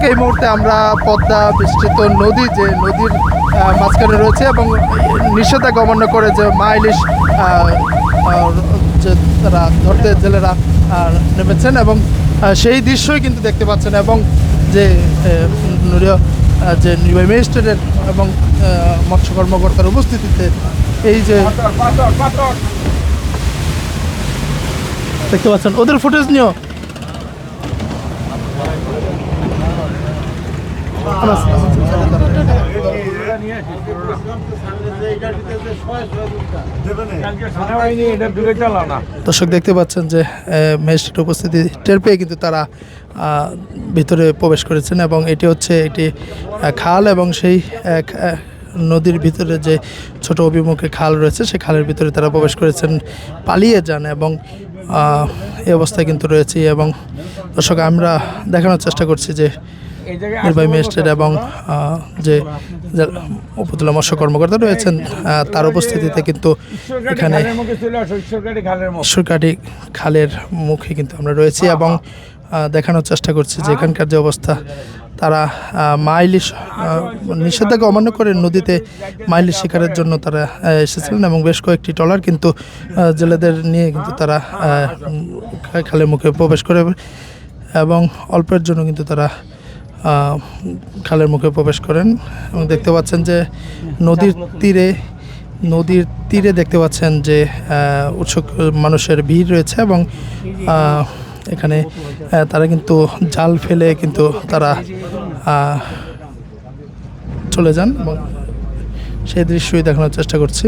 এই মুহূর্তে আমরা পদ্মা বিস্তৃত নদী, যে নদীর মাঝখানে রয়েছে এবং নিষেধাজ্ঞা অমান্য করে যে মা ইলিশ যে তারা ধরতে জেলেরা নেমেছেন এবং সেই দৃশ্যই কিন্তু দেখতে পাচ্ছেন। এবং যে যে নির্বাহী ম্যাজিস্ট্রেটের এবং মৎস্য কর্মকর্তার উপস্থিতিতে এই যে দেখতে পাচ্ছেন, ওদের ফুটেজ নিয়েও দর্শক দেখতে পাচ্ছেন যে ম্যাজিস্ট্রেট উপস্থিতি টের পেয়ে কিন্তু তারা ভিতরে প্রবেশ করেছেন এবং এটি হচ্ছে একটি খাল এবং সেই নদীর ভিতরে যে ছোট অভিমুখে খাল রয়েছে সেই খালের ভিতরে তারা প্রবেশ করেছেন, পালিয়ে যান এবং এই অবস্থায় কিন্তু রয়েছে। এবং দর্শক আমরা দেখানোর চেষ্টা করছি যে নির্বাহী ম্যাজিস্ট্রেট এবং যে উপজেলা মৎস্য কর্মকর্তা রয়েছেন তার উপস্থিতিতে কিন্তু এখানে ঈশ্বরকাঠি খালের মুখে কিন্তু আমরা রয়েছি এবং দেখানোর চেষ্টা করছি যে এখানকার যে অবস্থা, তারা মা ইলিশ নিষেধাজ্ঞা অমান্য করে নদীতে মা ইলিশ শিকারের জন্য তারা এসেছিলেন এবং বেশ কয়েকটি ট্রলার কিন্তু জেলেদের নিয়ে কিন্তু তারা খালের মুখে প্রবেশ করে এবং অল্পের জন্য কিন্তু তারা খালের মুখে প্রবেশ করেন। এবং দেখতে পাচ্ছেন যে নদীর তীরে দেখতে পাচ্ছেন যে উৎসুক মানুষের ভিড় রয়েছে এবং এখানে তারা কিন্তু জাল ফেলে কিন্তু তারা চলে যান এবং সেই দৃশ্যই দেখানোর চেষ্টা করছি।